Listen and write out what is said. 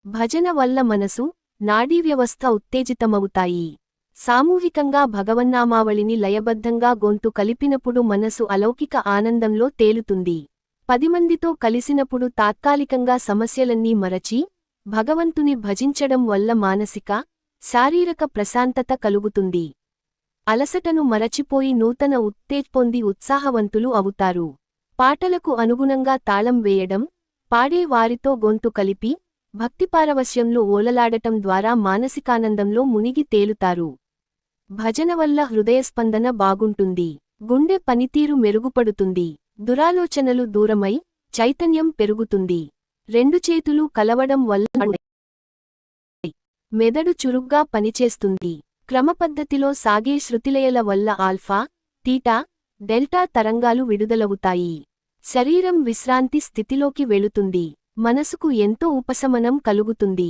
భజన వల్ల మనసు, నాడీ వ్యవస్థ ఉత్తేజితమవుతాయి. సామూహికంగా భగవన్నామావళిని లయబద్ధంగా గొంతు కలిపినప్పుడు మనసు అలౌకిక ఆనందంలో తేలుతుంది. 10 మందితో కలిసినప్పుడు తాత్కాలికంగా సమస్యలన్నీ మరచి, భగవంతుని భజించడం వల్ల మానసిక, శారీరక ప్రశాంతత కలుగుతుంది. అలసటను మరచిపోయి నూతన పొంది ఉత్సాహవంతులు అవుతారు. పాటలకు అనుగుణంగా తాళం వేయడం, పాడే వారితో గొంతు కలిపి, భక్తిపారవశ్యంలో ఓలలాడటం ద్వారా మానసికానందంలో మునిగి తేలుతారు. భజన వల్ల హృదయస్పందన బాగుంటుంది. గుండె పనితీరు మెరుగుపడుతుంది. దురాలోచనలు దూరమై, చైతన్యం పెరుగుతుంది. 2 చేతులు కలవడం వల్ల మెదడు చురుగ్గా పనిచేస్తుంది. క్రమపద్ధతిలో సాగే శృతిలయల వల్ల ఆల్ఫా, తీటా, డెల్టా తరంగాలు విడుదలవుతాయి. శరీరం విశ్రాంతి స్థితిలోకి వెళుతుంది. మనసుకు ఎంతో ఉపశమనం కలుగుతుంది.